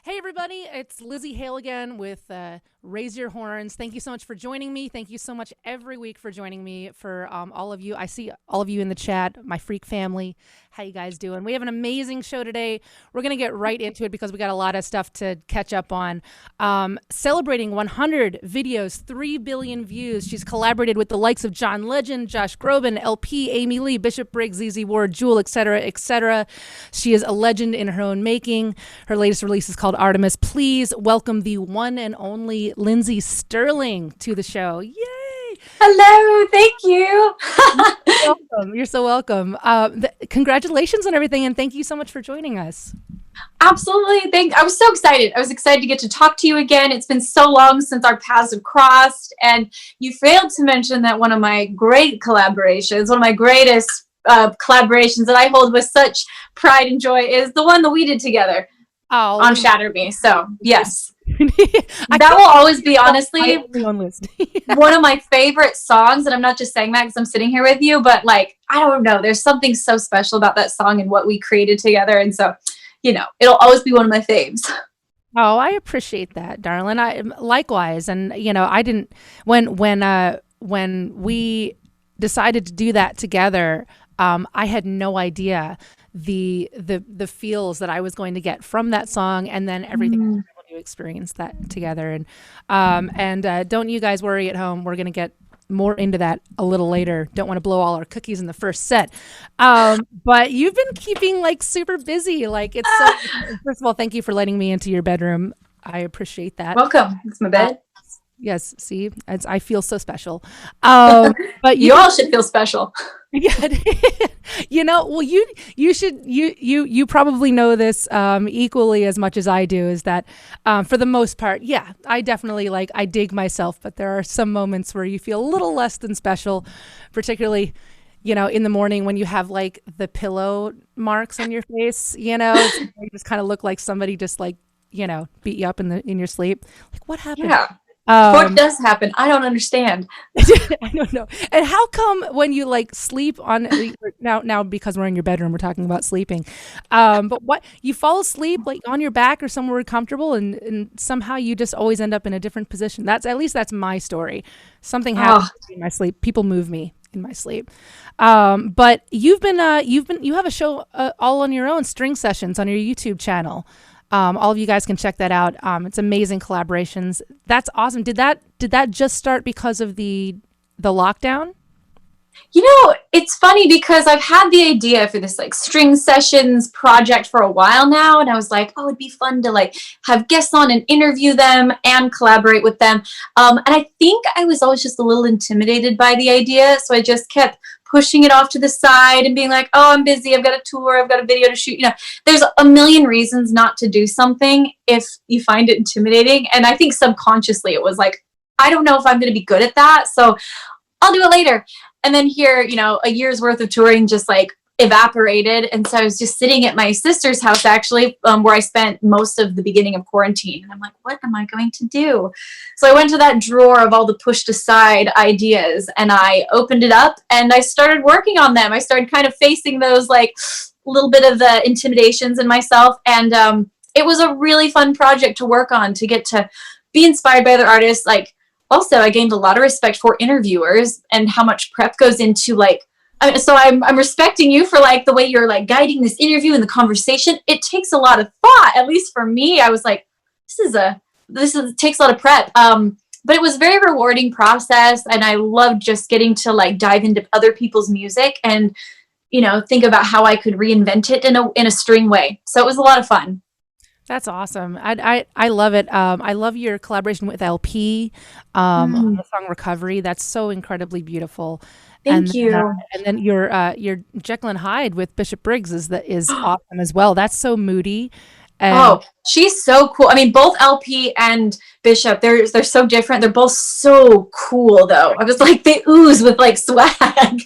Hey, everybody, it's Lzzy Hale again with Raise Your Horns. Thank you so much for joining me. Thank you so much every week for joining me. For all of you, I see all of you in the chat, my freak family. How you guys doing? We have an amazing show today. We're going to get right into it because we got a lot of stuff to catch up on. Celebrating 100 videos, 3 billion views. She's collaborated with the likes of John Legend, Josh Groban, LP, Amy Lee, Bishop Briggs, ZZ Ward, Jewel, etc., etc. She is a legend in her own making. Her latest release is called Artemis. Please welcome the one and only Lindsey Stirling to the show. Yay! Hello, thank you. Welcome. You're so welcome. Congratulations on everything, and thank you so much for joining us. Absolutely. I was so excited. I was excited to get to talk to you again. It's been so long since our paths have crossed. And you failed to mention that one of my great collaborations, one of my greatest collaborations that I hold with such pride and joy is the one that we did together on Shatter Me. So, yes. That will always be, honestly, one of my favorite songs. And I'm not just saying that because I'm sitting here with you, but like, I don't know. There's something so special about that song and what we created together. And so, it'll always be one of my faves. Oh, I appreciate that, darling. I likewise. And I didn't when we decided to do that together, I had no idea the feels that I was going to get from that song, and then everything to experience that together. And don't you guys worry at home. We're gonna get more into that a little later. Don't want to blow all our cookies in the first set. But you've been keeping like super busy. Like it's so, first of all, thank you for letting me into your bedroom. I appreciate that. Welcome. It's my bed. Yes, see, I feel so special. But you all should feel special. Yeah, well, you probably know this equally as much as I do. Is that for the most part, yeah, I definitely I dig myself, but there are some moments where you feel a little less than special, particularly in the morning when you have like the pillow marks on your face. You just kind of look like somebody just beat you up in your sleep. Like, what happened? Yeah. What does happen? I don't understand. I don't know. And how come when you sleep on now because we're in your bedroom, we're talking about sleeping. But what you fall asleep on your back or somewhere comfortable, and somehow you just always end up in a different position. That's my story. Something happens in my sleep. People move me in my sleep. But you have a show all on your own, String Sessions, on your YouTube channel. All of you guys can check that out. It's amazing collaborations. That's awesome. Did that just start because of the lockdown? It's funny because I've had the idea for this string sessions project for a while now, and I was like, oh, it'd be fun to have guests on and interview them and collaborate with them. And I think I was always just a little intimidated by the idea, so I just kept pushing it off to the side and being like, oh, I'm busy, I've got a tour, I've got a video to shoot. There's a million reasons not to do something if you find it intimidating. And I think subconsciously it was like, I don't know if I'm going to be good at that, so I'll do it later. And then here, a year's worth of touring just evaporated. And so I was just sitting at my sister's house, actually, where I spent most of the beginning of quarantine. And I'm like, what am I going to do? So I went to that drawer of all the pushed aside ideas, and I opened it up and I started working on them. I started kind of facing those little bit of the intimidations in myself. And it was a really fun project to work on, to get to be inspired by other artists. Also, I gained a lot of respect for interviewers and how much prep goes into so I'm respecting you for the way you're guiding this interview and the conversation. It takes a lot of thought, at least for me. I was like, this takes a lot of prep. But it was a very rewarding process, and I loved just getting to dive into other people's music and think about how I could reinvent it in a string way. So it was a lot of fun. That's awesome. I love it. I love your collaboration with LP on the song Recovery. That's so incredibly beautiful. Thank you. And then your Jekyll and Hyde with Bishop Briggs is awesome as well. That's so moody. And she's so cool. I mean, both LP and Bishop, they're so different. They're both so cool, though. I was like, they ooze with swag.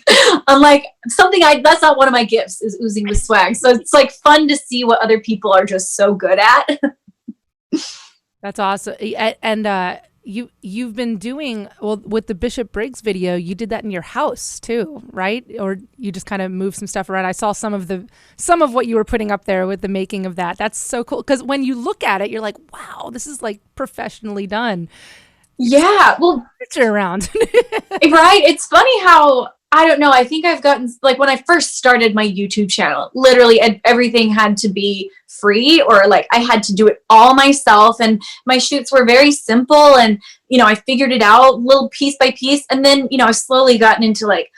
I'm like, that's not one of my gifts, is oozing with swag. So it's fun to see what other people are just so good at. That's awesome. And you've been doing well with the Bishop Briggs video. You did that in your house too, right? Or you just kind of moved some stuff around. I saw some of what you were putting up there with the making of that. That's so cool because when you look at it, you're like, wow, this is like professionally done. Yeah, well, Picture around. right. It's funny how, I don't know. I think I've gotten, like, when I first started my YouTube channel, literally everything had to be free, or like I had to do it all myself. And my shoots were very simple. And, I figured it out little piece by piece. And then, I've slowly gotten into like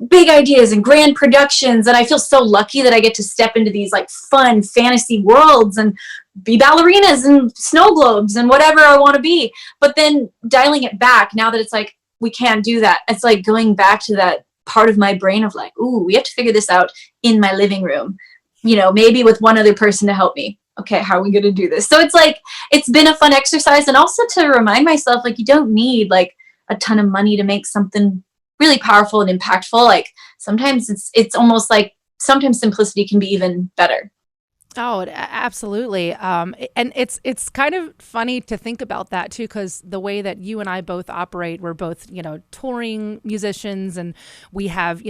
big ideas and grand productions. And I feel so lucky that I get to step into these like fun fantasy worlds and be ballerinas and snow globes and whatever I want to be. But then dialing it back now that it's like, we can't do that. It's like going back to that part of my brain of like, ooh, we have to figure this out in my living room, maybe with one other person to help me. Okay, how are we going to do this? So it's like, it's been a fun exercise. And also to remind myself, like, you don't need like a ton of money to make something really powerful and impactful. Like sometimes it's almost like sometimes simplicity can be even better. Oh, absolutely. And it's kind of funny to think about that too, because the way that you and I both operate, we're both, touring musicians, and we have,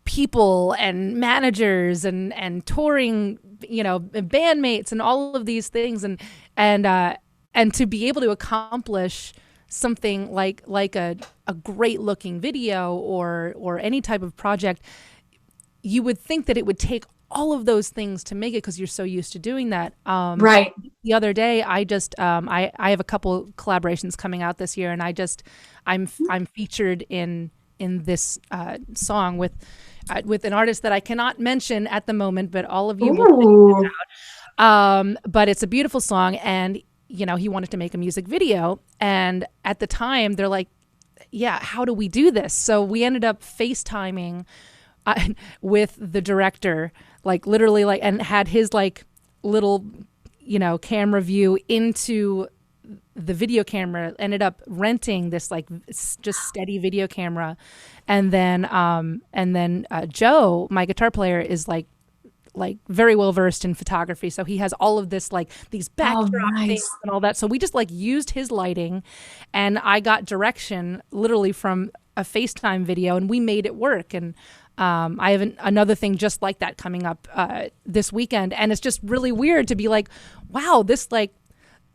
people and managers and touring, bandmates and all of these things, and to be able to accomplish something like a great looking video or any type of project, you would think that it would take all of those things to make it because you're so used to doing that. Right. The other day, I just I have a couple collaborations coming out this year, and I'm featured in this song with an artist that I cannot mention at the moment, but all of you will figure it out. But it's a beautiful song, and he wanted to make a music video, and at the time they're like, yeah, how do we do this? So we ended up FaceTiming with the director, like literally, like, and had his like little, camera view into the video camera, ended up renting this like just steady video camera. And then Joe, my guitar player, is like very well versed in photography. So he has all of this, like these backdrop things and all that. So we just like used his lighting, and I got direction literally from a FaceTime video, and we made it work. And I have another thing just like that coming up this weekend. And it's just really weird to be like, wow, this like,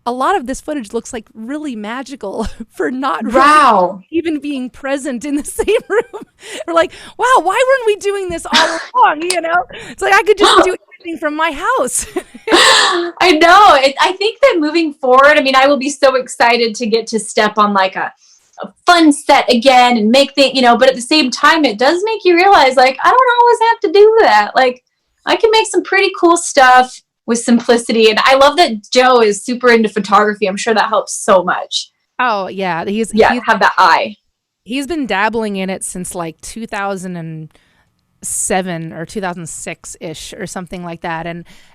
a lot of this footage looks like really magical for not really even being present in the same room. We're like, wow, why weren't we doing this all along? It's like I could just do everything from my house. I know. I think that moving forward, I mean, I will be so excited to get to step on like a fun set again and make things, but at the same time, it does make you realize, like, I don't always have to do that. Like, I can make some pretty cool stuff with simplicity. And I love that Joe is super into photography. I'm sure that helps so much. Oh yeah. He's have that eye. He's been dabbling in it since like 2007 or 2006 ish or something like that.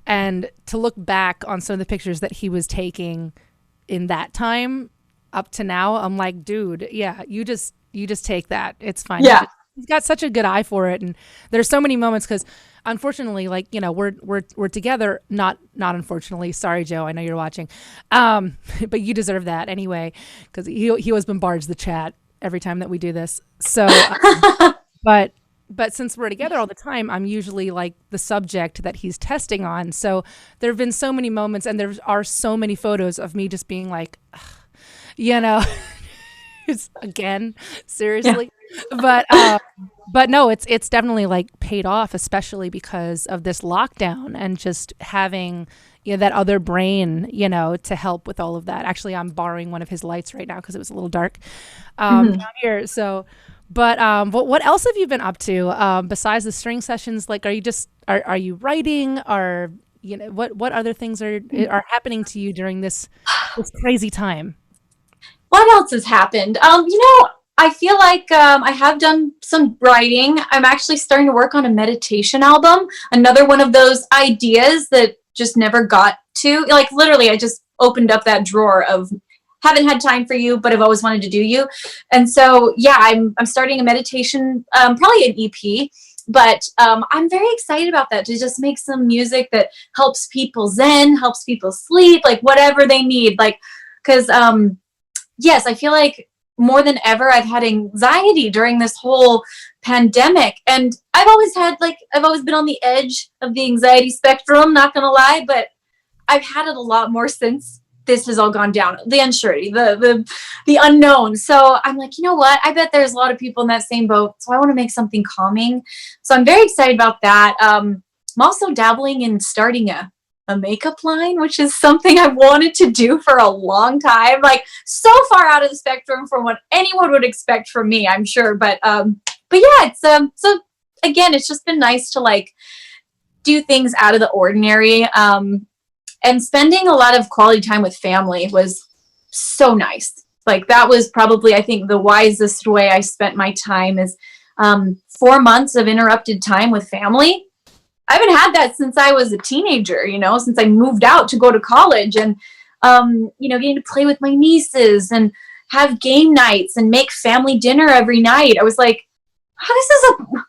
And to look back on some of the pictures that he was taking in that time up to now, I'm like, dude, yeah, you just take that. It's fine. Yeah. He's got such a good eye for it. And there's so many moments because unfortunately, like, we're together, not unfortunately. Sorry, Joe, I know you're watching. But you deserve that anyway, because he always bombards the chat every time that we do this. So, but since we're together all the time, I'm usually like the subject that he's testing on. So there have been so many moments, and there are so many photos of me just being like, it's again, seriously. Yeah. But no, it's definitely like paid off, especially because of this lockdown and just having that other brain, to help with all of that. Actually, I'm borrowing one of his lights right now because it was a little dark down here. So, but what else have you been up to besides the string sessions? Like, are you writing? Or what other things are happening to you during this crazy time? What else has happened? I feel like I have done some writing. I'm actually starting to work on a meditation album. Another one of those ideas that just never got to. Like, literally, I just opened up that drawer of haven't had time for you, but I've always wanted to do you. And so, yeah, I'm starting a meditation, probably an EP. But I'm very excited about that, to just make some music that helps people zen, helps people sleep, like whatever they need. Like, because yes, I feel like more than ever I've had anxiety during this whole pandemic. And I've always been on the edge of the anxiety spectrum, not gonna lie, but I've had it a lot more since this has all gone down. The unsurety, the unknown. So I'm like, you know what? I bet there's a lot of people in that same boat. So I want to make something calming. So I'm very excited about that. I'm also dabbling in starting a makeup line, which is something I've wanted to do for a long time. Like so far out of the spectrum from what anyone would expect from me, I'm sure. But yeah, it's so again, it's just been nice to like do things out of the ordinary. And spending a lot of quality time with family was so nice. Like that was probably, I think, the wisest way I spent my time is 4 months of interrupted time with family. I haven't had that since I was a teenager, you know, since I moved out to go to college and, you know, getting to play with my nieces and have game nights and make family dinner every night. I was like, oh,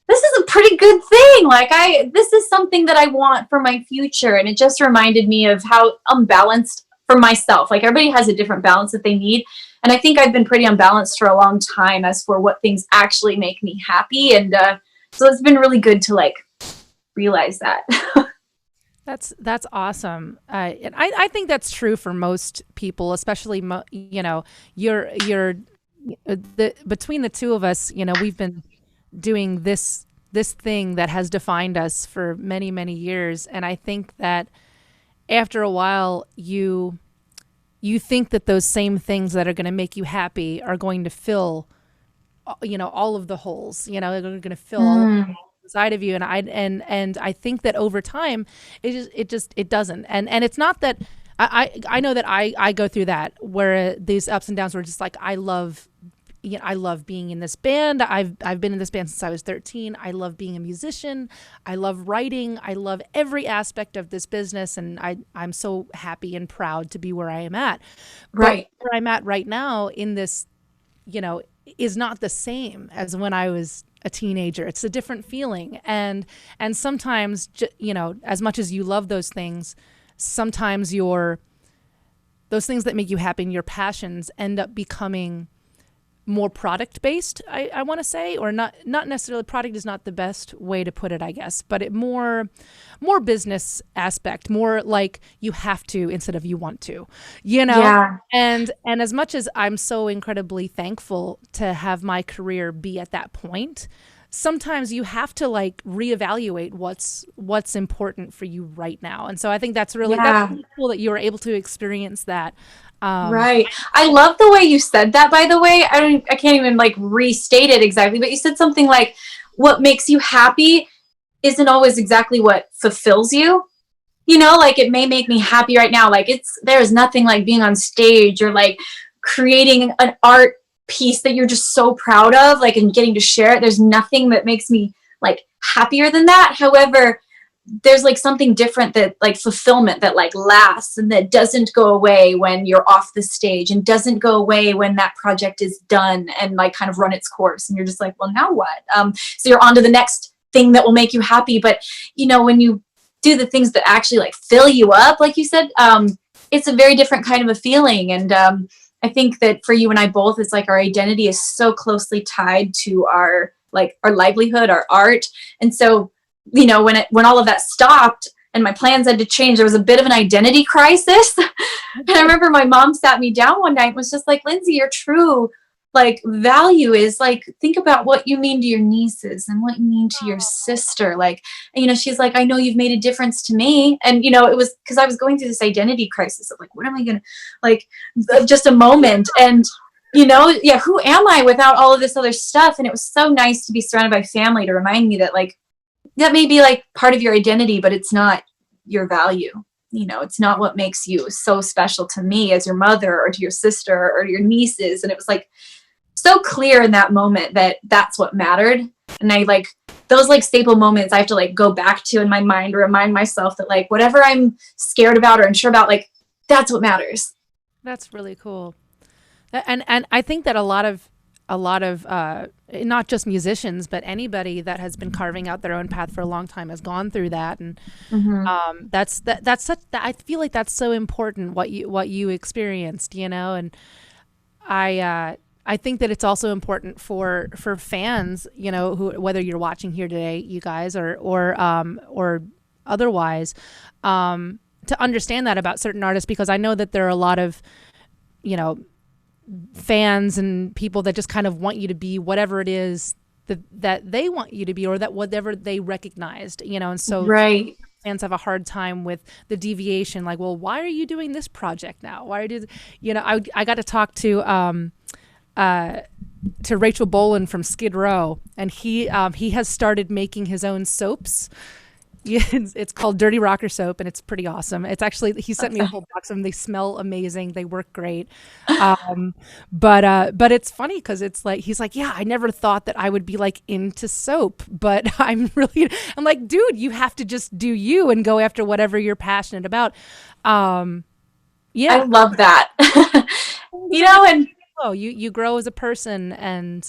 this is a pretty good thing. Like this is something that I want for my future. And it just reminded me of how unbalanced for myself. Like everybody has a different balance that they need. And I think I've been pretty unbalanced for a long time as for what things actually make me happy. And so it's been really good to like realize that. That's awesome. And I think that's true for most people, especially, you know, between the two of us, you know, we've been doing this thing that has defined us for many, many years. And I think that after a while, you think that those same things that are going to make you happy are going to fill, you know, all of the holes, you know, they're going to fill all of the holes inside of you. And I think that over time, it doesn't. And it's not that I know that I go through that where these ups and downs were just like, I love being in this band. I've been in this band since I was 13. I love being a musician. I love writing. I love every aspect of this business. And I'm so happy and proud to be where I am at. Right. But where I'm at right now in this, you know, is not the same as when I was a teenager. It's a different feeling. And sometimes, you know, as much as you love those things, sometimes those things that make you happy and your passions end up becoming more product based, I want to say, or not necessarily. Product is not the best way to put it, I guess, but it more business aspect, more like you have to instead of you want to, you know. Yeah. And as much as I'm so incredibly thankful to have my career be at that point, sometimes you have to like reevaluate what's important for you right now. And so I think that's really cool that you were able to experience that. Right. I love the way you said that, by the way. I can't even like restate it exactly, but you said something like what makes you happy isn't always exactly what fulfills you. You know, like it may make me happy right now. Like there's nothing like being on stage or like creating an art piece that you're just so proud of, like, and getting to share it. There's nothing that makes me like happier than that. However, there's like something different that like fulfillment that like lasts and that doesn't go away when you're off the stage and doesn't go away when that project is done and like kind of run its course and you're just like, well, now what? So you're on to the next thing that will make you happy. But you know, when you do the things that actually like fill you up, like you said, it's a very different kind of a feeling. And I think that for you and I both, it's like our identity is so closely tied to our livelihood, our art. And so you know, when all of that stopped and my plans had to change, there was a bit of an identity crisis. And I remember my mom sat me down one night and was just like, Lindsay, your true like value is like, think about what you mean to your nieces and what you mean to your sister. Like, and, you know, she's like, I know you've made a difference to me. And, you know, it was because I was going through this identity crisis of like, what am I going to like, just a moment. And, you know, yeah, who am I without all of this other stuff? And it was so nice to be surrounded by family to remind me that like, that may be like part of your identity, but it's not your value. You know, it's not what makes you so special to me as your mother or to your sister or to your nieces. And it was like so clear in that moment that that's what mattered. And I like those like staple moments I have to like go back to in my mind to remind myself that like whatever I'm scared about or unsure about, like that's what matters. That's really cool. And I think that a lot of not just musicians, but anybody that has been carving out their own path for a long time has gone through that. And that's such that I feel like that's so important what you experienced, you know. And I think that it's also important for fans, you know, who, whether you're watching here today, you guys, or otherwise, to understand that about certain artists, because I know that there are a lot of, you know, fans and people that just kind of want you to be whatever it is that they want you to be, or that whatever they recognized, you know, and so Right. fans have a hard time with the deviation. Like, well, why are you doing this project now? Why are you, you know, I got to talk to Rachel Bolan from Skid Row, and he has started making his own soaps. It's called Dirty Rocker Soap, and it's pretty awesome. It's actually, he sent me a whole box of them. They smell amazing. They work great. But it's funny because it's like, he's like, yeah, I never thought that I would be like into soap, but I'm like, dude, you have to just do you and go after whatever you're passionate about. Yeah, I love that. You know, and you grow as a person, and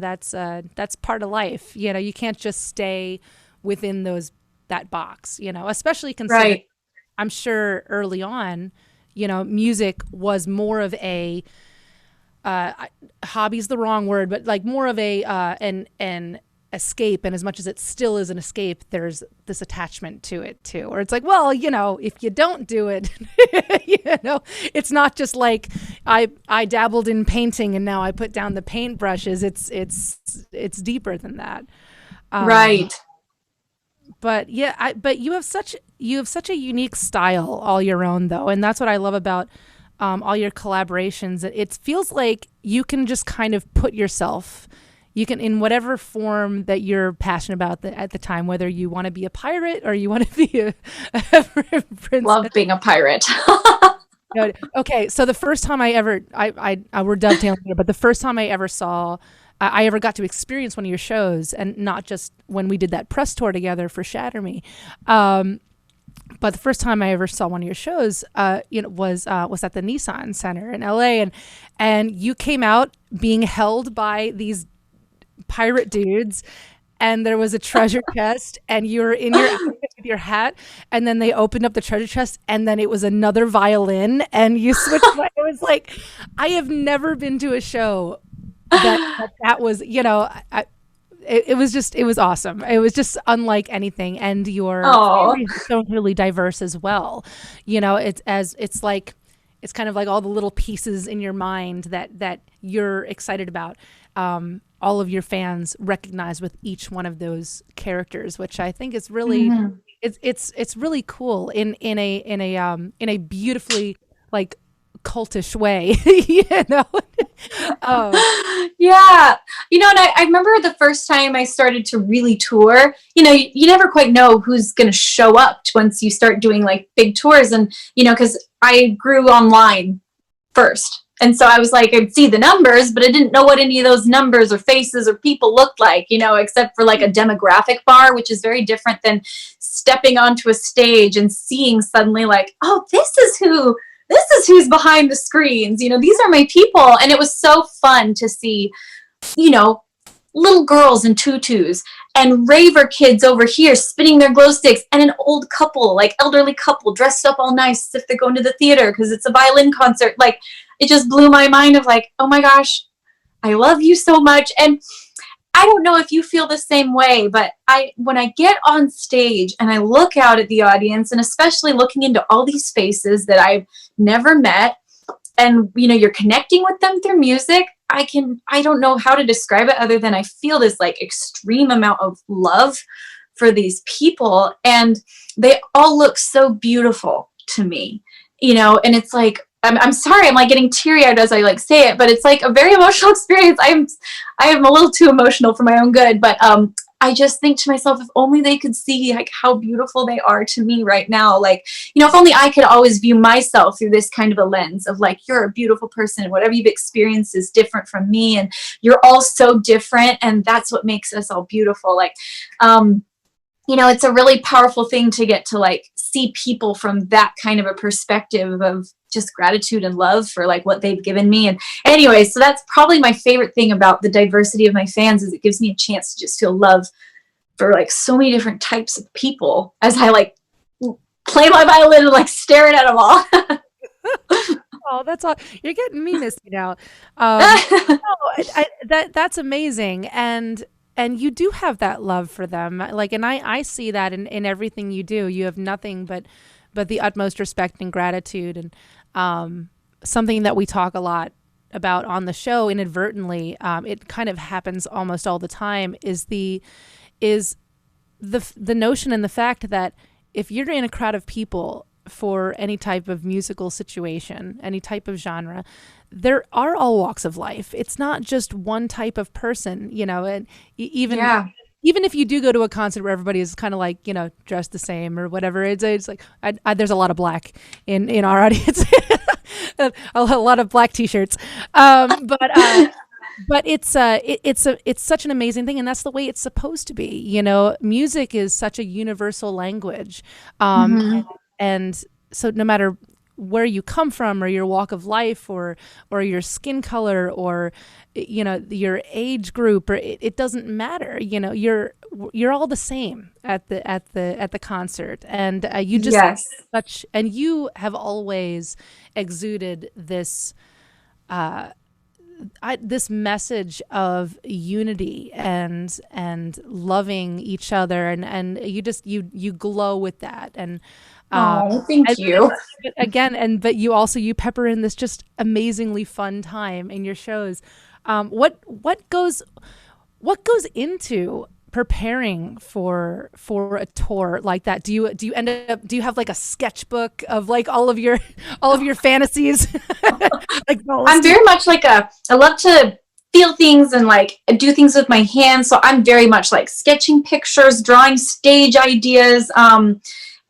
that's part of life. You know, you can't just stay within that box, you know, especially considering, right. I'm sure early on, you know, music was more of a hobby's the wrong word, but like more of a an escape. And as much as it still is an escape, there's this attachment to it too, or it's like, well, you know, if you don't do it, you know, it's not just like I dabbled in painting and now I put down the paintbrushes. It's deeper than that. Right. But yeah, but you have such a unique style, all your own, though, and that's what I love about all your collaborations. It feels like you can just kind of put yourself, you can, in whatever form that you're passionate about at the time, whether you want to be a pirate or you want to be a princess. Love being a pirate. Okay, so the first time we're dovetailing here, but the first time I ever got to experience one of your shows, and not just when we did that press tour together for Shatter Me, but the first time I ever saw one of your shows, you know, was at the Nissan Center in LA, and you came out being held by these pirate dudes, and there was a treasure chest, and you were in your outfit with your hat, and then they opened up the treasure chest, and then it was another violin, and you switched. It was like, I have never been to a show that was, you know, it was awesome. It was just unlike anything, and your family is so really diverse as well. You know, it's kind of like all the little pieces in your mind that you're excited about. All of your fans recognize with each one of those characters, which I think is really, it's really cool in a beautifully like cultish way, you know. Yeah, you know, and I remember the first time I started to really tour, you know, you never quite know who's going to show up once you start doing like big tours. And, you know, because I grew online first. And so I was like, I'd see the numbers, but I didn't know what any of those numbers or faces or people looked like, you know, except for like a demographic bar, which is very different than stepping onto a stage and seeing suddenly like, oh, this is who's behind the screens. You know, these are my people. And it was so fun to see, you know, little girls in tutus and raver kids over here spinning their glow sticks, and an old couple, like elderly couple dressed up all nice as if they're going to the theater because it's a violin concert. Like, it just blew my mind of like, oh my gosh, I love you so much. And I don't know if you feel the same way, but when I get on stage and I look out at the audience, and especially looking into all these faces that I've never met, and, you know, you're connecting with them through music, I don't know how to describe it other than I feel this like extreme amount of love for these people, and they all look so beautiful to me, you know. And it's like, I'm sorry, I'm like getting teary-eyed as I like say it, but it's like a very emotional experience. I am a little too emotional for my own good, but I just think to myself, if only they could see like how beautiful they are to me right now. Like, you know, if only I could always view myself through this kind of a lens of like, you're a beautiful person, and whatever you've experienced is different from me, and you're all so different, and that's what makes us all beautiful. Like, you know, it's a really powerful thing to get to like see people from that kind of a perspective of just gratitude and love for like what they've given me. And anyway, so that's probably my favorite thing about the diversity of my fans, is it gives me a chance to just feel love for like so many different types of people as I like play my violin and like staring at them all. Oh, that's all. You're getting me misty now. No, that's amazing, and you do have that love for them. Like, and I see that in everything you do. You have nothing but the utmost respect and gratitude, and something that we talk a lot about on the show inadvertently. It kind of happens almost all the time. Is the notion and the fact that if you're in a crowd of people for any type of musical situation, any type of genre, there are all walks of life. It's not just one type of person, and even Yeah. even if you do go to a concert where everybody is kind of like, dressed the same or whatever, it's like there's a lot of black in our audience, a lot of black t-shirts, but it's such an amazing thing, and that's the way it's supposed to be. Music is such a universal language, Mhm. and so no matter where you come from or your walk of life or your skin color or your age group, or it doesn't matter. You're all the same at the concert, and you just Yes. such and you have always exuded this message of unity and loving each other, and you glow with that, and Oh, thank and you. again, but you pepper in this just amazingly fun time in your shows. What goes into preparing for a tour like that? Do you end up, do you have like a sketchbook of like all of your fantasies? Like, oh, let's I'm do. very much like I love to feel things and like do things with my hands. So I'm very much like sketching pictures, drawing stage ideas.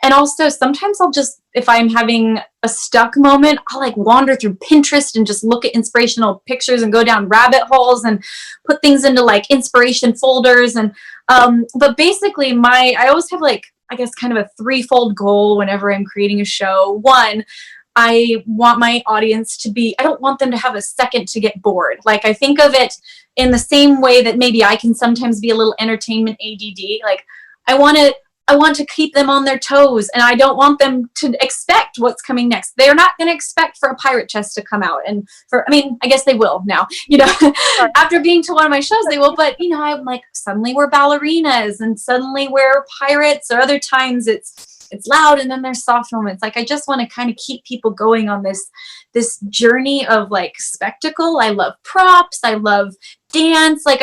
And also sometimes I'll just, if I'm having a stuck moment, I'll like wander through Pinterest and just look at inspirational pictures and go down rabbit holes and put things into like inspiration folders. And, but basically I always have like, I guess kind of a threefold goal whenever I'm creating a show. One, I want my audience to be, I don't want them to have a second to get bored. Like I think of it in the same way that maybe I can sometimes be a little entertainment ADD. Like I want to, I want to keep them on their toes, and I don't want them to expect what's coming next. They're not going to expect for a pirate chest to come out. And I mean, I guess they will now, after being to one of my shows, they will, but I'm like, suddenly we're ballerinas and suddenly we're pirates, or other times it's loud and then there's soft moments. Like I just want to kind of keep people going on this journey of like spectacle. I love props. I love dance. Like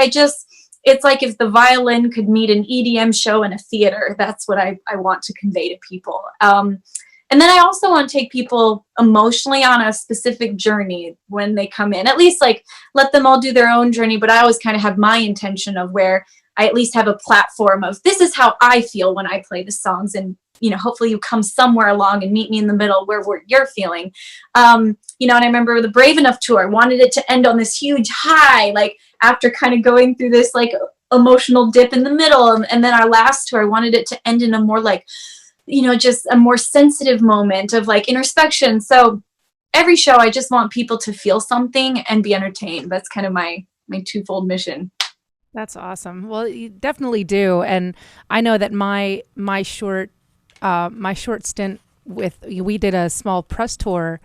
it's like if the violin could meet an EDM show in a theater. That's what I want to convey to people. And then I also want to take people emotionally on a specific journey when they come in. At least like let them all do their own journey, but I always kind of have my intention of where I at least have a platform of this is how I feel when I play the songs, and hopefully you come somewhere along and meet me in the middle where you're feeling. And I remember the Brave Enough tour, I wanted it to end on this huge high, like after kind of going through this like emotional dip in the middle. And then our last tour, I wanted it to end in a more like, just a more sensitive moment of like introspection. So every show, I just want people to feel something and be entertained. That's kind of my twofold mission. That's awesome. Well, you definitely do, and I know that my short stint we did a small press tour.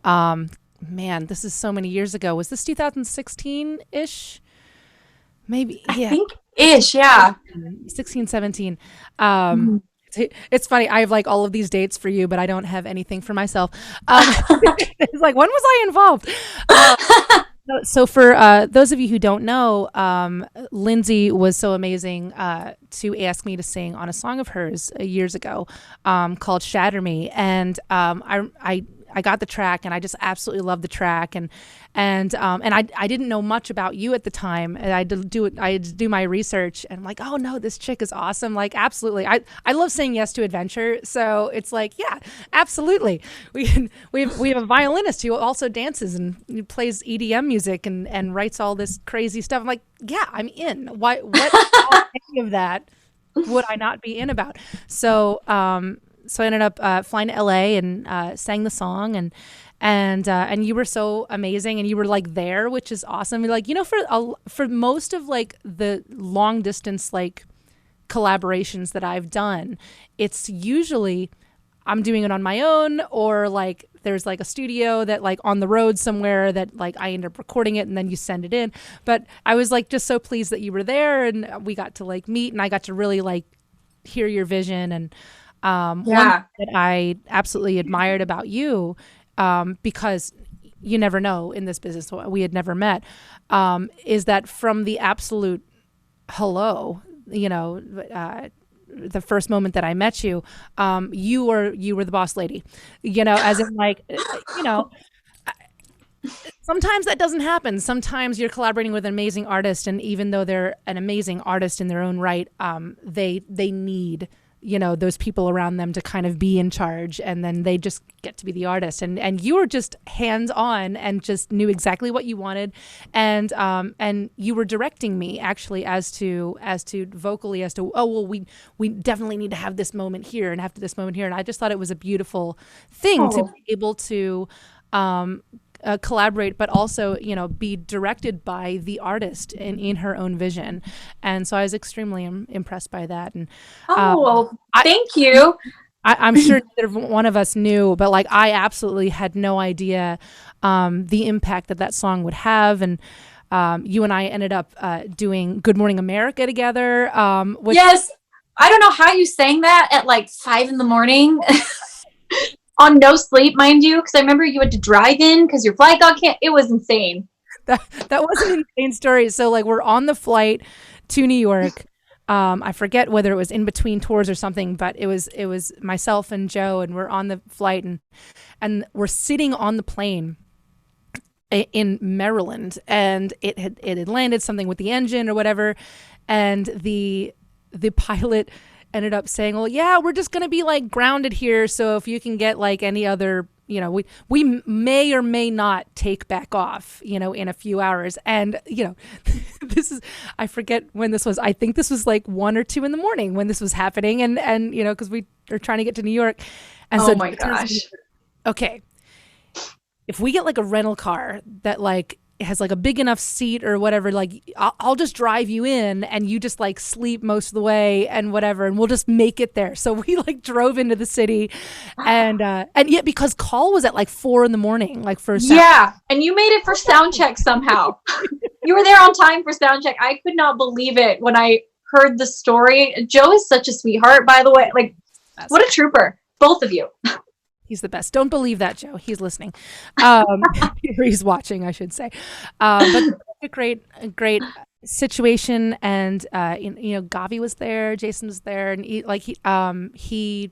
Man, this is so many years ago. Was this 2016 ish? Maybe, I yeah. think ish, yeah. 16, 17. Mhm. It's funny. I have like all of these dates for you, but I don't have anything for myself. It's like, when was I involved? So for those of you who don't know, Lindsey was so amazing to ask me to sing on a song of hers years ago called "Shatter Me," and I got the track, and I just absolutely loved the track, and I didn't know much about you at the time, and I had to do my research, and I'm like, oh no, this chick is awesome, like absolutely, I love saying yes to adventure, so it's like, yeah, absolutely, we have a violinist who also dances and plays EDM music and writes all this crazy stuff. I'm like, yeah, I'm in. What any of that would I not be in about? So I ended up flying to LA and sang the song, and you were so amazing, and you were like there, which is awesome. Like, for most of like the long distance like collaborations that I've done, it's usually I'm doing it on my own, or like there's like a studio that like on the road somewhere that like I end up recording it and then you send it in. But I was like just so pleased that you were there and we got to like meet and I got to really like hear your vision. And one thing that I absolutely admired about you, because you never know in this business, we had never met, is that from the absolute hello, the first moment that I met you, you were the boss lady, as in like, sometimes that doesn't happen. Sometimes you're collaborating with an amazing artist, and even though they're an amazing artist in their own right, they need those people around them to kind of be in charge, and then they just get to be the artist. And you were just hands on and just knew exactly what you wanted, and you were directing me actually as to vocally as to, oh well, we definitely need to have this moment here and have this moment here. And I just thought it was a beautiful thing to be able to collaborate, but also be directed by the artist in her own vision. And so I was extremely impressed by that. And thank you. I'm sure neither one of us knew, but like I absolutely had no idea the impact that song would have. And you and I ended up doing Good Morning America together. Yes, I don't know how you sang that at like 5 a.m. on no sleep, mind you, because I remember you had to drive in because your flight got canceled. It was insane. That was an insane story. So like we're on the flight to New York. I forget whether it was in between tours or something, but it was myself and Joe, and we're on the flight and we're sitting on the plane in Maryland, and it had landed something with the engine or whatever, and the pilot ended up saying, well, yeah, we're just going to be like grounded here. So if you can get like any other, we may or may not take back off, in a few hours. And, this is, I forget when this was. I think this was like 1 or 2 in the morning when this was happening. And because we are trying to get to New York. And so, oh my gosh. Okay. If we get like a rental car that like has like a big enough seat or whatever, like I'll just drive you in and you just like sleep most of the way and whatever, and we'll just make it there. So we like drove into the city, and yet because call was at like 4 a.m, like for sound. Yeah, and you made it for sound check somehow. You were there on time for sound check. I could not believe it when I heard the story. Joe is such a sweetheart, by the way. Like, what a trooper, both of you. He's the best. Don't believe that, Joe. He's listening. He's watching, I should say. But a great situation. And, Gavi was there. Jason was there. And he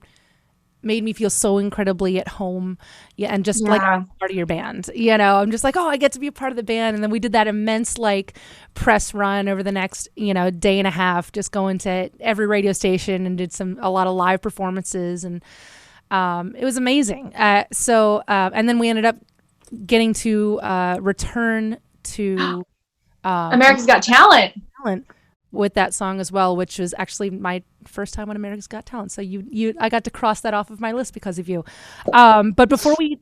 made me feel so incredibly at home. Yeah. And just like part of your band, I'm just like, oh, I get to be a part of the band. And then we did that immense like press run over the next, day and a half, just going to every radio station and did a lot of live performances. And it was amazing. And then we ended up getting to return to America's Got Talent with that song as well, which was actually my first time on America's Got Talent. So I got to cross that off of my list because of you. But before we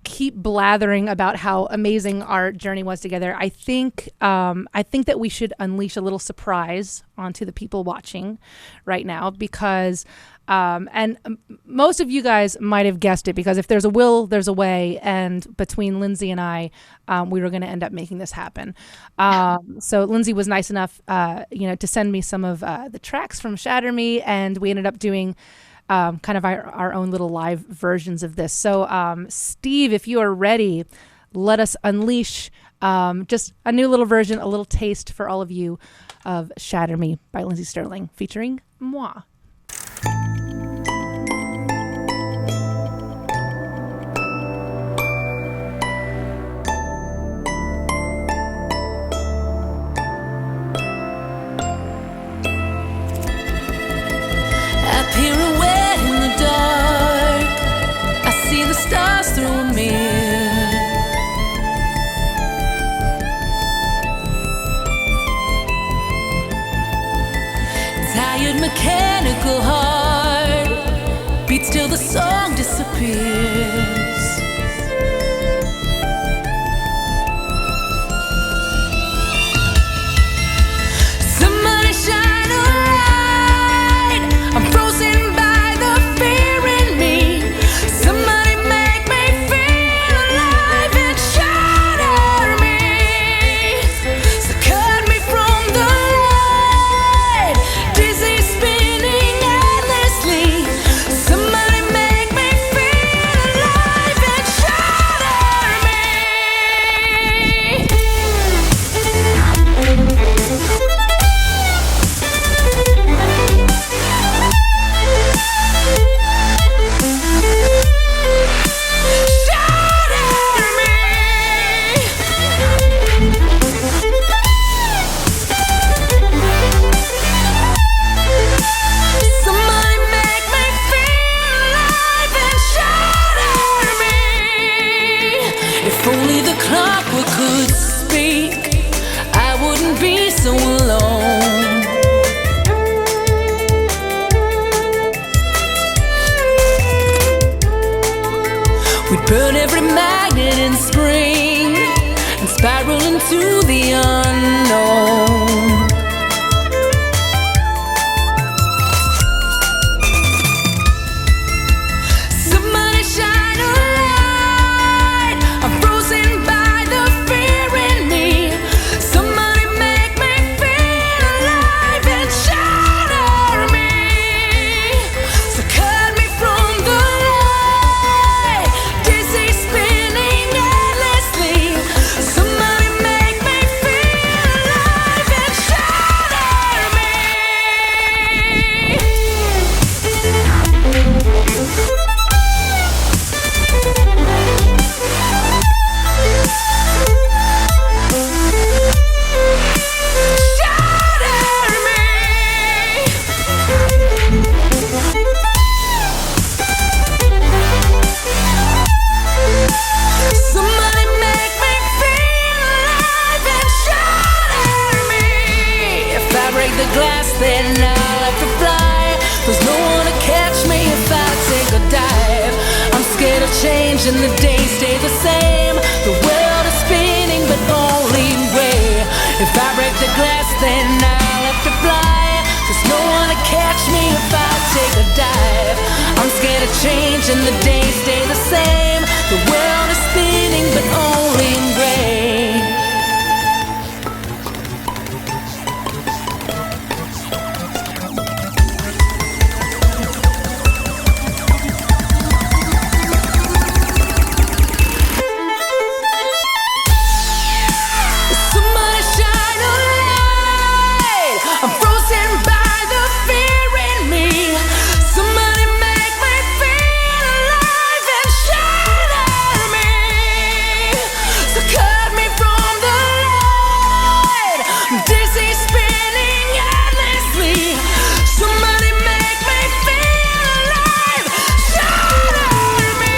keep blathering about how amazing our journey was together, I think that we should unleash a little surprise onto the people watching right now, because and most of you guys might have guessed it, because if there's a will, there's a way, and between Lindsey and I, we were going to end up making this happen. So Lindsey was nice enough, to send me some of the tracks from Shatter Me, and we ended up doing kind of our own little live versions of this. So Steve, if you are ready, let us unleash just a new little version, a little taste for all of you of Shatter Me by Lindsey Stirling, featuring moi. Mechanical heart beats till the song disappears. Somebody shine a light. I'm frozen by the fear in me. clockwork could speak, I wouldn't be so alone. We'd burn every magnet and scream and spiral into the unknown. Somebody shine a light. I'm frozen by the fear in me. Somebody make me feel alive and shatter me. So cut me from the light, dizzy spinning endlessly. Somebody make me feel alive and shatter me. Somebody make me feel alive and shatter me. If I break the glass, then I'll have to fly. There's no one to catch me if I take a dive. I'm scared of change and the days stay the same. The world is spinning but only in gray. If I break the glass, then I'll have to fly. There's no one to catch me if I take a dive. I'm scared of change and the days stay the same. The world is spinning but only in gray. Somebody shine a light. I'm frozen by the fear in me. Somebody make me feel alive and shatter me. So cut me from the light, dizzy spinning endlessly. Somebody make me feel alive, shatter me.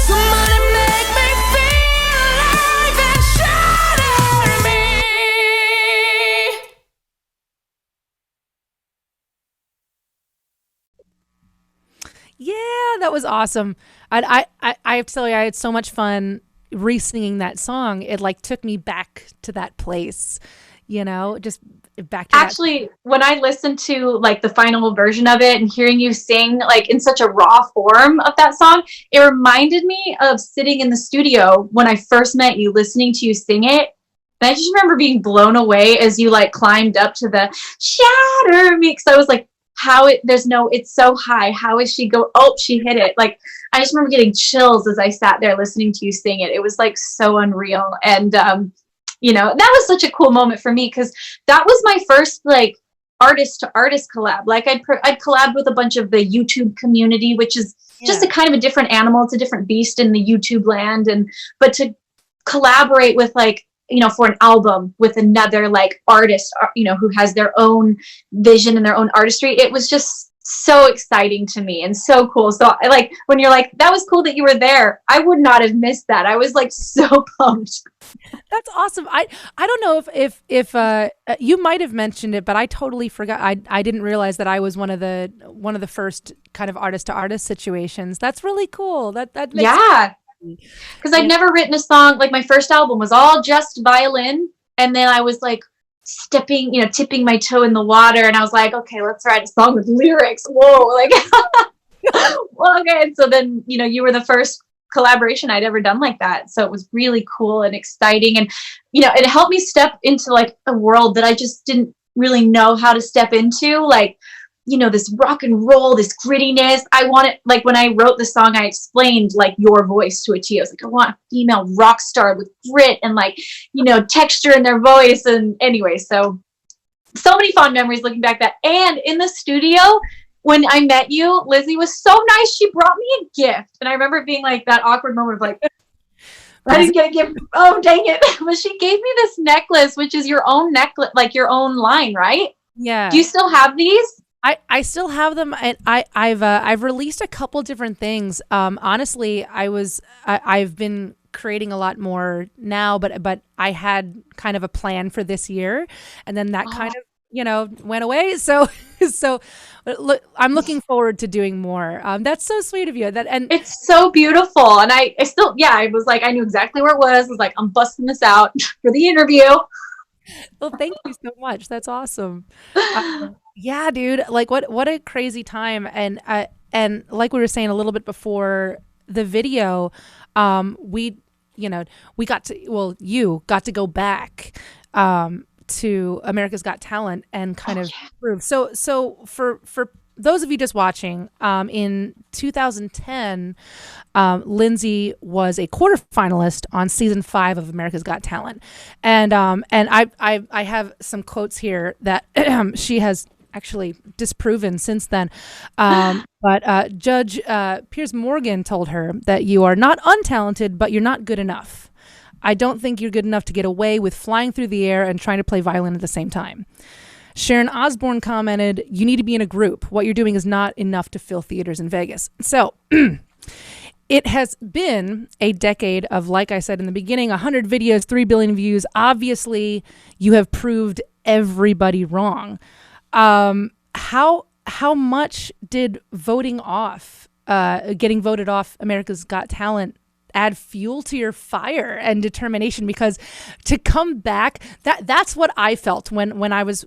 Somebody make me feel alive and shatter me. Yeah, that was awesome. I have to tell you, I had so much fun re-singing that song. It like took me back to that place, just back to that. Actually, when I listened to like the final version of it and hearing you sing like in such a raw form of that song, it reminded me of sitting in the studio when I first met you, listening to you sing it. And I just remember being blown away as you like climbed up to the shatter me. Cause I was like, it's so high. How is she oh, she hit it. Like, I just remember getting chills as I sat there listening to you sing it. It was like so unreal. And, that was such a cool moment for me because that was my first like artist to artist collab. Like I'd collabed with a bunch of the YouTube community, which is just a kind of a different animal. It's a different beast in the YouTube land. But to collaborate with like, for an album with another like artist, who has their own vision and their own artistry, it was just so exciting to me and so cool. So I like when you're like, that was cool that you were there. I would not have missed that. I was like so pumped. That's awesome. I don't know if you might have mentioned it, but I totally forgot. I didn't realize that I was one of the first kind of artist to artist situations. That's really cool. That makes Yeah. Because I'd never written a song. Like my first album was all just violin, and then I was like tipping my toe in the water, and I was like, okay, let's write a song with lyrics. Whoa, like, well, okay. And so then you were the first collaboration I'd ever done like that. So it was really cool and exciting, and it helped me step into like a world that I just didn't really know how to step into, like this rock and roll, this grittiness. I wanted, like when I wrote the song, I explained like your voice to a T. I was like, I want a female rock star with grit and like texture in their voice. And anyway, so many fond memories looking back that. And in the studio, when I met you, Lzzy was so nice. She brought me a gift. And I remember being like that awkward moment of like, I didn't get a gift. Oh, dang it. But she gave me this necklace, which is your own necklace, like your own line, right? Yeah. Do you still have these? I still have them, and I've released a couple different things. Honestly, I've been creating a lot more now, but I had kind of a plan for this year, and then that kind of went away. So look, I'm looking forward to doing more. That's so sweet of you. And it's so beautiful, and I still I was like, I knew exactly where it was. I was like, I'm busting this out for the interview. Well, thank you so much. That's awesome. Yeah, dude. Like what a crazy time. And like we were saying a little bit before the video, we got to, well, you got to go back to America's Got Talent and kind of prove. So for those of you just watching, in 2010, Lindsey was a quarterfinalist on season 5 of America's Got Talent, and I have some quotes here that she has actually disproven since then. But Judge Piers Morgan told her that you are not untalented, but you're not good enough. I don't think you're good enough to get away with flying through the air and trying to play violin at the same time. Sharon Osbourne commented, you need to be in a group. What you're doing is not enough to fill theaters in Vegas. So it has been a decade of, like I said in the beginning, 100 videos, 3 billion views. Obviously, you have proved everybody wrong. How much did getting voted off America's Got Talent add fuel to your fire and determination? Because to come back, that's what I felt when I was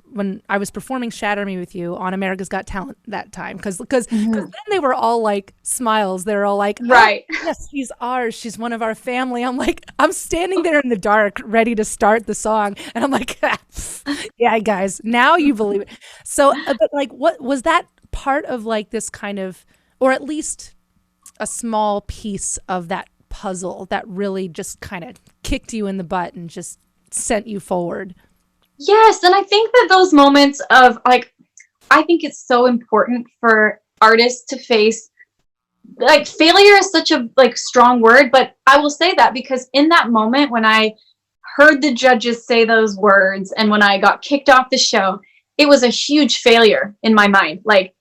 performing Shatter Me with you on America's Got Talent that time, because then they were all like smiles. They were all like, right, oh, yes, she's ours, she's one of our family. I'm like, I'm standing there in the dark ready to start the song, and I'm like, yeah, guys, now you believe it. So but like, what was that part of, like, this kind of, or at least a small piece of that puzzle that really just kind of kicked you in the butt and just sent you forward? Yes, and I think that those moments of, like, I think it's so important for artists to face, like, failure is such a, like, strong word, but I will say that because in that moment when I heard the judges say those words and when I got kicked off the show, it was a huge failure in my mind. Like,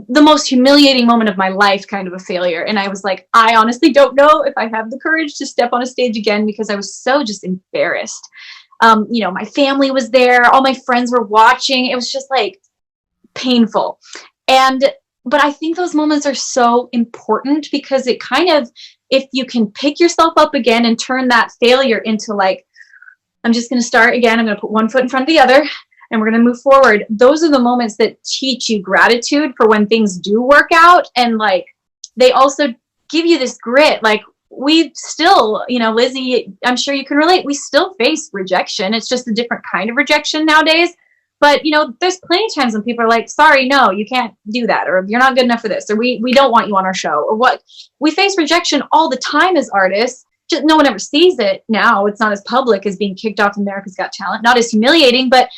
the most humiliating moment of my life, kind of a failure. And I was like, I honestly don't know if I have the courage to step on a stage again, because I was so just embarrassed. My family was there, all my friends were watching. It was just like painful. But I think those moments are so important because it kind of, if you can pick yourself up again and turn that failure into, like, I'm just going to start again. I'm going to put one foot in front of the other, and we're going to move forward. Those are the moments that teach you gratitude for when things do work out. And, like, they also give you this grit. Like, we still, Lzzy, I'm sure you can relate. We still face rejection. It's just a different kind of rejection nowadays. But, there's plenty of times when people are like, sorry, no, you can't do that. Or you're not good enough for this. Or we don't want you on our show. Or what? We face rejection all the time as artists. Just no one ever sees it now. It's not as public as being kicked off America's Got Talent. Not as humiliating, but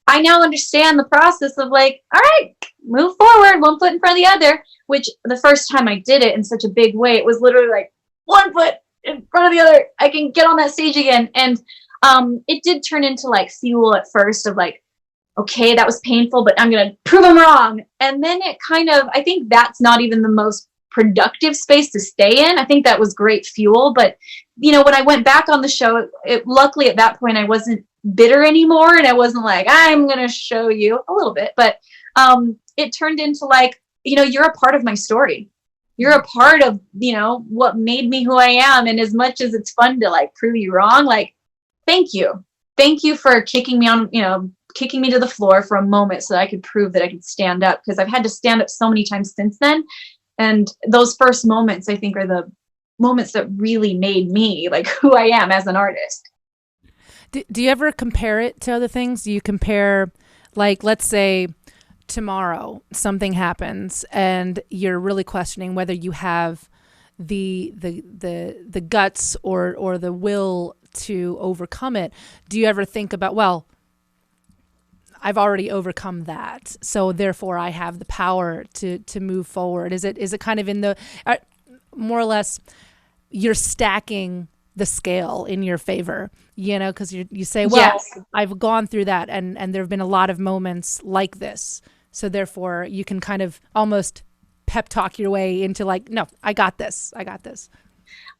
I now understand the process of, like, all right, move forward, one foot in front of the other, which the first time I did it in such a big way, it was literally like one foot in front of the other. I can get on that stage again. And it did turn into, like, fuel at first of, like, okay, that was painful, but I'm going to prove them wrong. And then it kind of, I think that's not even the most productive space to stay in. I think that was great fuel. But, when I went back on the show, luckily at that point I wasn't bitter anymore, and I wasn't like, I'm gonna show you a little bit, but it turned into, like, you're a part of my story, you're a part of what made me who I am. And as much as it's fun to, like, prove you wrong, like, thank you for kicking me to the floor for a moment so that I could prove that I could stand up, because I've had to stand up so many times since then. And those first moments, I think, are the moments that really made me, like, who I am as an artist. Do you ever compare it to other things? Do you compare, like, let's say tomorrow something happens and you're really questioning whether you have the guts or the will to overcome it? Do you ever think about, well, I've already overcome that, so therefore I have the power to move forward. Is it kind of in the more or less you're stacking the scale in your favor, because you say, well, Yes. I've gone through that, and there have been a lot of moments like this, so therefore you can kind of almost pep talk your way into like, no, I got this.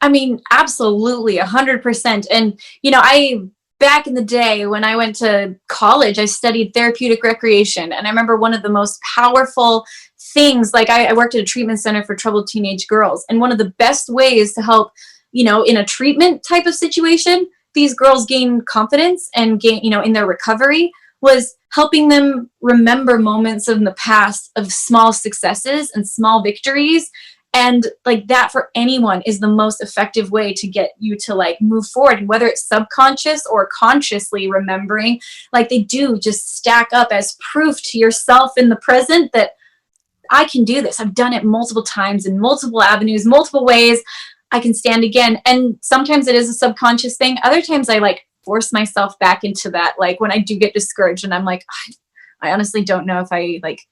I mean, absolutely, 100%. And, back in the day when I went to college, I studied therapeutic recreation. And I remember one of the most powerful things, like I worked at a treatment center for troubled teenage girls. And one of the best ways to help, in a treatment type of situation, these girls gain confidence and gain, in their recovery, was helping them remember moments in the past of small successes and small victories. And like that for anyone is the most effective way to get you to like move forward. And whether it's subconscious or consciously remembering, like they do just stack up as proof to yourself in the present that I can do this. I've done it multiple times in multiple avenues, multiple ways. I can stand again. And sometimes it is a subconscious thing. Other times I like force myself back into that. Like when I do get discouraged and I'm like, I honestly don't know if I like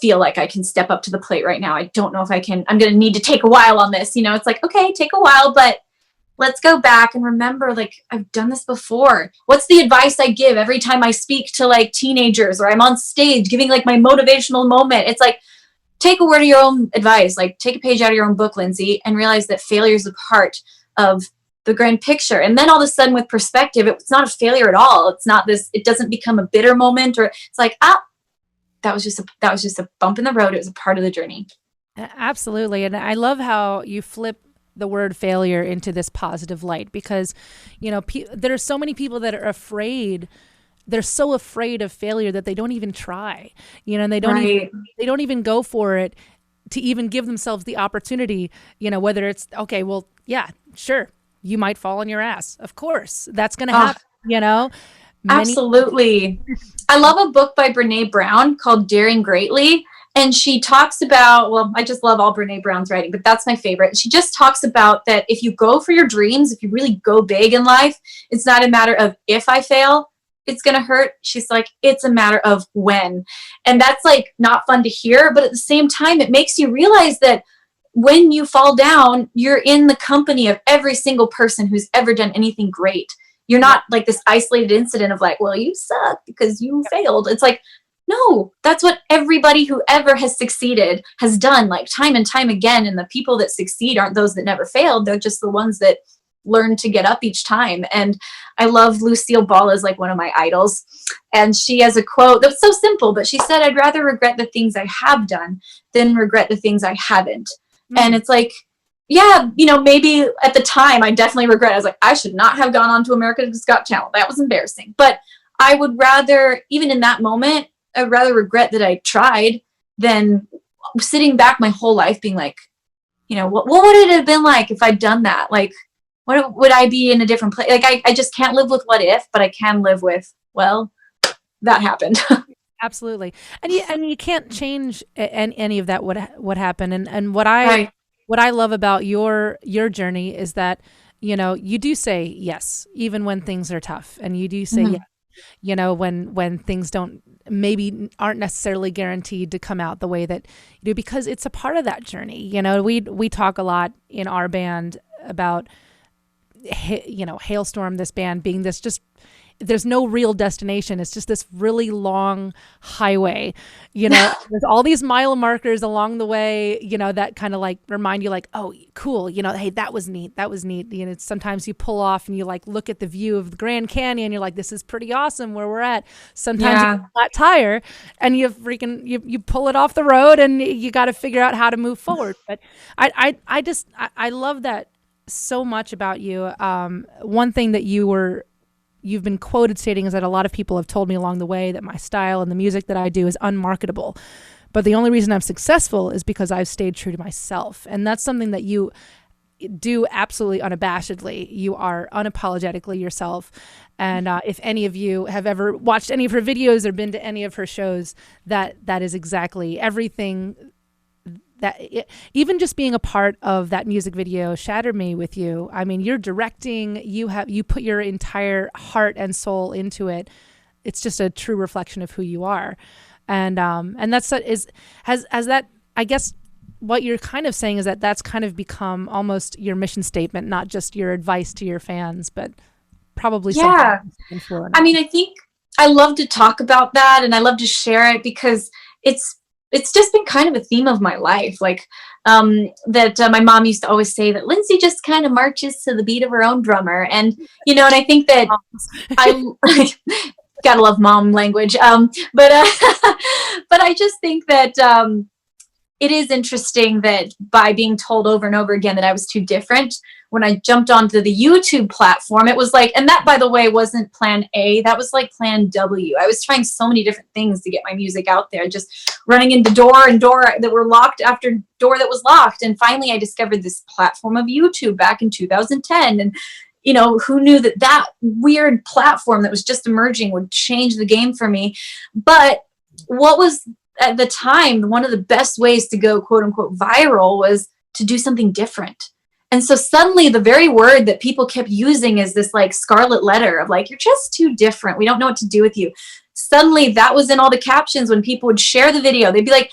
feel like I can step up to the plate right now. I don't know if I can. I'm going to need to take a while on this. It's like, okay, take a while, but let's go back and remember, like, I've done this before. What's the advice I give every time I speak to like teenagers or I'm on stage giving like my motivational moment? It's like, take a word of your own advice, like take a page out of your own book, Lindsay, and realize that failure is a part of the grand picture. And then all of a sudden with perspective, it's not a failure at all. It's not this, it doesn't become a bitter moment, or it's like, that was just a bump in the road. It was a part of the journey. Absolutely. And I love how you flip the word failure into this positive light, because, there are so many people that are afraid. They're so afraid of failure that they don't even try, and they don't even go for it to even give themselves the opportunity, whether it's, okay, well, yeah, sure. You might fall on your ass. Of course, that's going to happen, Absolutely. I love a book by Brene Brown called Daring Greatly. And she talks about, well, I just love all Brene Brown's writing, but that's my favorite. She just talks about that if you go for your dreams, if you really go big in life, it's not a matter of if I fail, it's going to hurt. She's like, it's a matter of when. And that's like not fun to hear, but at the same time, it makes you realize that when you fall down, you're in the company of every single person who's ever done anything great. You're not like this isolated incident of like, well, you suck because you failed. It's like, no, that's what everybody who ever has succeeded has done, like time and time again. And the people that succeed aren't those that never failed. They're just the ones that learn to get up each time. And I love Lucille Ball as like one of my idols. And she has a quote that's so simple, but she said, I'd rather regret the things I have done than regret the things I haven't. Mm-hmm. And it's like, yeah, maybe at the time I definitely regret it. I was like, I should not have gone on to America's Got Talent. That was embarrassing. But I would rather, even in that moment, I'd rather regret that I tried than sitting back my whole life being like, what would it have been like if I'd done that? Like, what would I be in a different place? Like, I just can't live with what if, but I can live with, well, that happened. Absolutely. And you can't change any of that, what happened. And what I love about your journey is that, you do say yes, even when things are tough, and you do say yes, when things aren't necessarily guaranteed to come out the way that you do, because it's a part of that journey. We talk a lot in our band about, Hailstorm, this band being this just, there's no real destination. It's just this really long highway, there's all these mile markers along the way, that kind of like remind you like, oh, cool. Hey, that was neat. Sometimes you pull off and you like look at the view of the Grand Canyon. You're like, this is pretty awesome where we're at. Sometimes you get a flat tire and you pull it off the road and you got to figure out how to move forward. But I love that so much about you. One thing that you've been quoted stating is that a lot of people have told me along the way that my style and the music that I do is unmarketable. But the only reason I'm successful is because I've stayed true to myself. And that's something that you do absolutely unabashedly. You are unapologetically yourself. And if any of you have ever watched any of her videos or been to any of her shows, that is exactly everything. Even just being a part of that music video, Shatter Me, with you, I mean, you're directing, you put your entire heart and soul into it. it's just a true reflection of who you are. And has that, I guess what you're kind of saying is that that's kind of become almost your mission statement, not just your advice to your fans, but probably something for. I mean, I think I love to talk about that, and I love to share it because it's just been kind of a theme of my life. Like my mom used to always say that Lindsey just kind of marches to the beat of her own drummer, and and I think that I gotta love mom language. But I just think that it is interesting that by being told over and over again that I was too different, when I jumped onto the YouTube platform, it was like, and that, by the way, wasn't plan A, that was like plan W. I was trying so many different things to get my music out there, just running into door and door that were locked after door that was locked. And finally I discovered this platform of YouTube back in 2010. And who knew that weird platform that was just emerging would change the game for me. But what was at the time one of the best ways to go quote unquote viral was to do something different. And so suddenly the very word that people kept using is this like scarlet letter of like, you're just too different, we don't know what to do with you. Suddenly that was in all the captions when people would share the video. They'd be like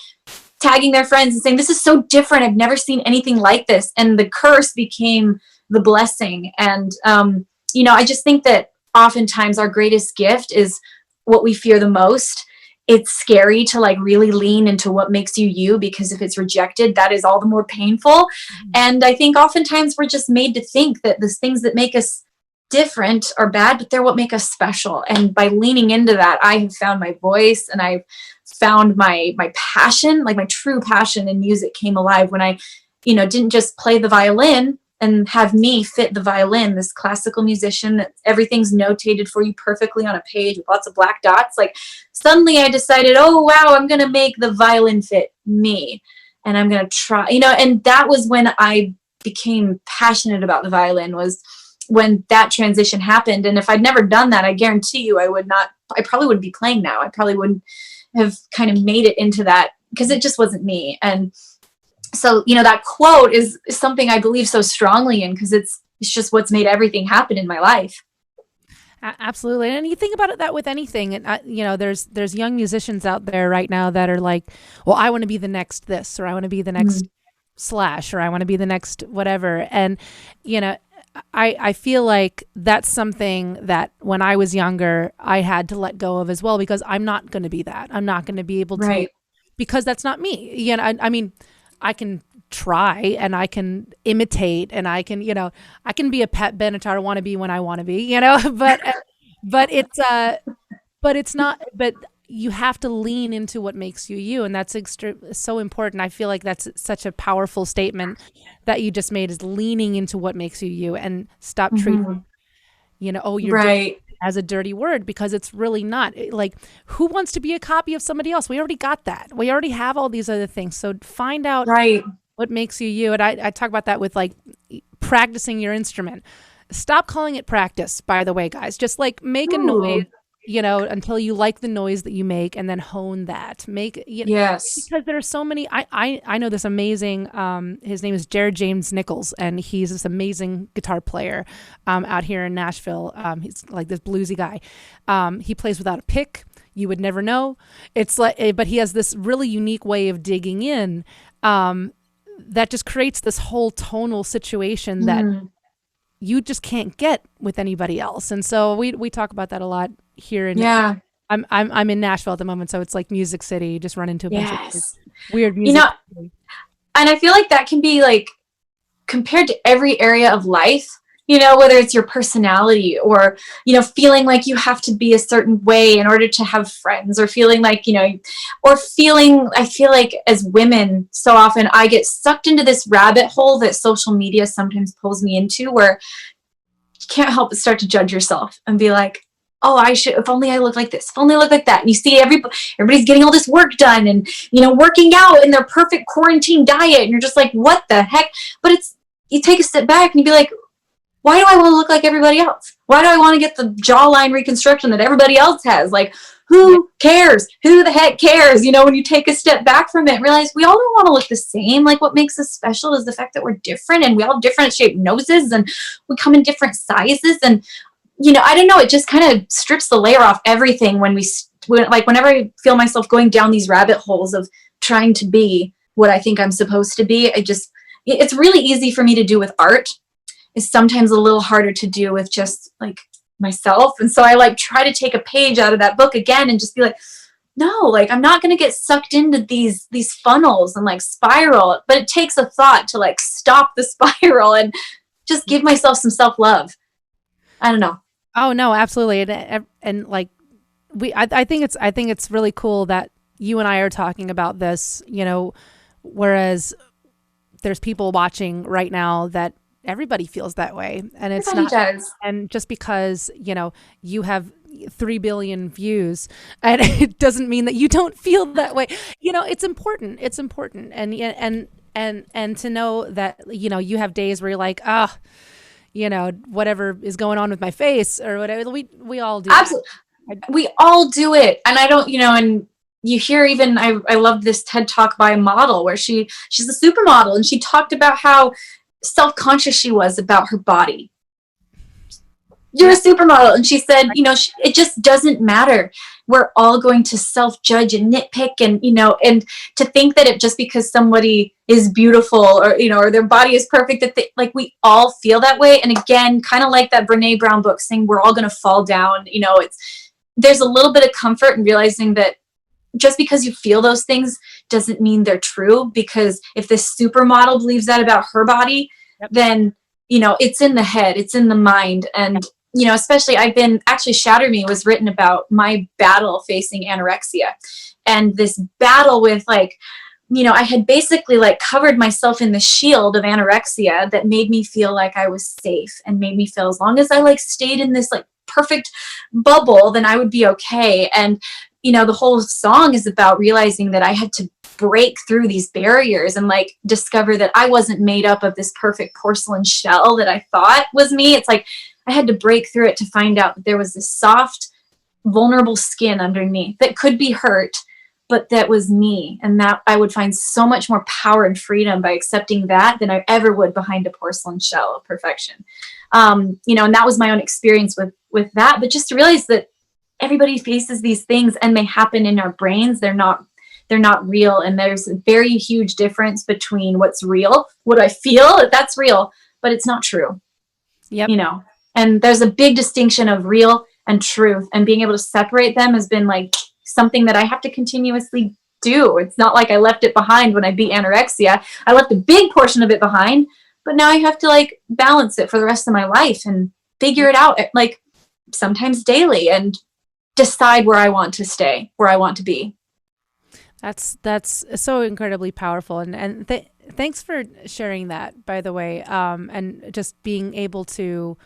tagging their friends and saying, this is so different, I've never seen anything like this. And the curse became the blessing. And I just think that oftentimes our greatest gift is what we fear the most. It's scary to like really lean into what makes you you, because if it's rejected, that is all the more painful. Mm-hmm. And I think oftentimes we're just made to think that the things that make us different are bad, but they're what make us special. And by leaning into that, I have found my voice, and I've found my passion, like my true passion in music came alive when I, didn't just play the violin and have me fit the violin, this classical musician that everything's notated for you perfectly on a page with lots of black dots. Like suddenly I decided, oh wow, I'm going to make the violin fit me, and I'm going to try, and that was when I became passionate about the violin, was when that transition happened. And if I'd never done that, I guarantee you I probably wouldn't be playing now. I probably wouldn't have kind of made it into that, because it just wasn't me. And so, that quote is something I believe so strongly in, because it's just what's made everything happen in my life. Absolutely. And you think about it that with anything, and there's young musicians out there right now that are like, well, I want to be the next this, or I want to be the next Slash, or I want to be the next whatever. And, I feel like that's something that when I was younger, I had to let go of as well, because I'm not going to be that. I'm not going to be able to, because that's not me. I mean, I can try and I can imitate and I can be a Pat Benatar wannabe when I want to be, but it's not, but you have to lean into what makes you you. And that's so important. I feel like that's such a powerful statement that you just made, is leaning into what makes you you, and stop treating, you're right, as a dirty word, because it's really not. Like, who wants to be a copy of somebody else? We already got that. We already have all these other things. So find out what makes you you. And I talk about that with like practicing your instrument. Stop calling it practice, by the way, guys. Just like make a noise, until you like the noise that you make, and then hone that. Yes. Because there are so many. I know this amazing. His name is Jared James Nichols, and he's this amazing guitar player out here in Nashville. He's like this bluesy guy. He plays without a pick. You would never know. It's like, but he has this really unique way of digging in that just creates this whole tonal situation that you just can't get with anybody else. And so we talk about that a lot here in I'm in Nashville at the moment, so it's like Music City. You just run into a bunch of weird music. And I feel like that can be like compared to every area of life, whether it's your personality or, feeling like you have to be a certain way in order to have friends, or feeling like, I feel like as women, so often I get sucked into this rabbit hole that social media sometimes pulls me into, where you can't help but start to judge yourself and be like, oh, if only I look like this, if only I look like that. And you see everybody's getting all this work done and, working out in their perfect quarantine diet. And you're just like, what the heck? But you take a step back and you be like, why do I want to look like everybody else? Why do I want to get the jawline reconstruction that everybody else has? Like, who cares? Who the heck cares? When you take a step back from it and realize we all don't want to look the same. Like, what makes us special is the fact that we're different, and we all have different shaped noses, and we come in different sizes. And I don't know, it just kind of strips the layer off everything whenever I feel myself going down these rabbit holes of trying to be what I think I'm supposed to be. It's really easy for me to do with art. It's sometimes a little harder to do with just like myself. And so I like try to take a page out of that book again and just be like, no, like I'm not going to get sucked into these funnels and like spiral, but it takes a thought to like stop the spiral and just give myself some self-love. I don't know. Oh no, absolutely. And like I think it's really cool that you and I are talking about this, whereas there's people watching right now that everybody feels that way. And it's Everybody does. And just because, you have 3 billion views and it doesn't mean that you don't feel that way. It's important. It's important. And to know that, you have days where you're like, whatever is going on with my face or whatever, we all do. Absolutely. We all do it. And I don't, and you hear even, I love this TED Talk by a model where she's a supermodel, and she talked about how self-conscious she was about her body. You're a supermodel. And she said, it just doesn't matter. We're all going to self-judge and nitpick and to think that just because somebody is beautiful or, or their body is perfect, that we all feel that way. And again, kind of like that Brene Brown book saying, we're all going to fall down. There's a little bit of comfort in realizing that just because you feel those things doesn't mean they're true, because if this supermodel believes that about her body, yep, then, it's in the head, it's in the mind. And, especially Shatter Me was written about my battle facing anorexia, and this battle with I had basically covered myself in the shield of anorexia that made me feel like I was safe and made me feel as long as I stayed in this perfect bubble, then I would be okay. And, the whole song is about realizing that I had to break through these barriers and discover that I wasn't made up of this perfect porcelain shell that I thought was me. It's I had to break through it to find out that there was this soft, vulnerable skin underneath that could be hurt, but that was me. And that I would find so much more power and freedom by accepting that than I ever would behind a porcelain shell of perfection. And that was my own experience with that. But just to realize that everybody faces these things and they happen in our brains. They're not real. And there's a very huge difference between what's real, what I feel, that's real, but it's not true. Yep. And there's a big distinction of real and truth, and being able to separate them has been something that I have to continuously do. It's not like I left it behind when I beat anorexia. I left a big portion of it behind, but now I have to balance it for the rest of my life and figure it out sometimes daily and decide where I want to stay, where I want to be. That's so incredibly powerful. And thanks for sharing that, by the way. And just being able to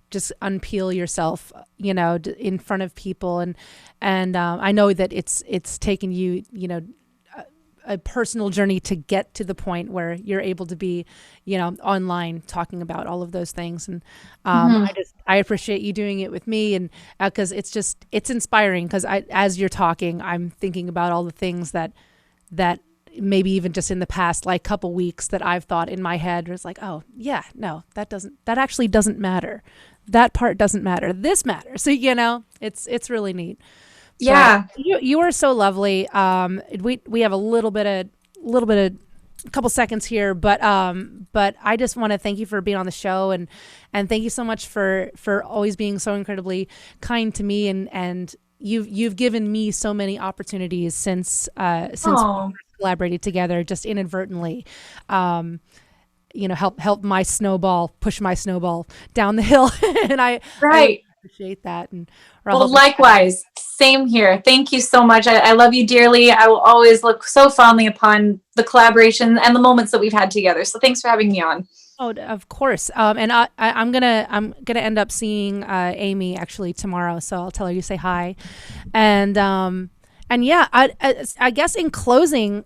just unpeel yourself, in front of people. And I know that it's taken you, a personal journey to get to the point where you're able to be, online talking about all of those things. And I appreciate you doing it with me, and because it's inspiring. Because as you're talking, I'm thinking about all the things that maybe even just in the past couple weeks that I've thought in my head. It's oh yeah, no, that actually doesn't matter. That part doesn't matter. This matters. So it's really neat. Yeah, but you are so lovely. We have a couple seconds here, but I just want to thank you for being on the show, and thank you so much for always being so incredibly kind to me, and you've given me so many opportunities since we collaborated together, just inadvertently. Help my snowball, push my snowball down the hill, and I appreciate that. And likewise, same here. Thank you so much. I love you dearly. I will always look so fondly upon the collaboration and the moments that we've had together. So thanks for having me on. Oh, of course. And I'm gonna end up seeing Amy actually tomorrow, so I'll tell her you say hi. And yeah, I guess in closing,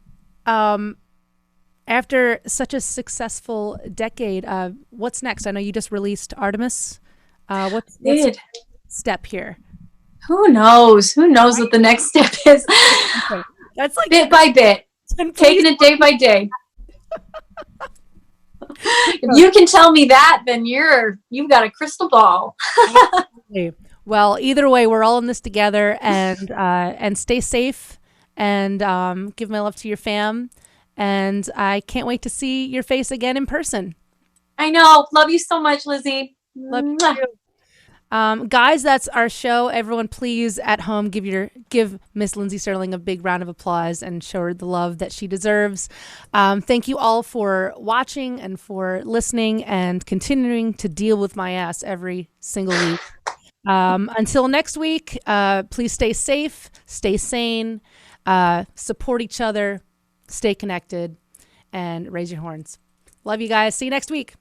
after such a successful decade, what's next? I know you just released Artemis. What's the step here? Who knows? Who knows what the next step is? Okay. That's bit by bit, taking it day by day. If you can tell me that, then you've got a crystal ball. Well, either way, we're all in this together, and stay safe, and give my love to your fam. And I can't wait to see your face again in person. I know. Love you so much, Lizzie. Love you Mwah. too. Guys, that's our show. Everyone, please at home give Miss Lindsey Stirling a big round of applause and show her the love that she deserves. Thank you all for watching and for listening and continuing to deal with my ass every single week. Until next week, please stay safe, stay sane, support each other, stay connected, and raise your horns. Love you guys. See you next week.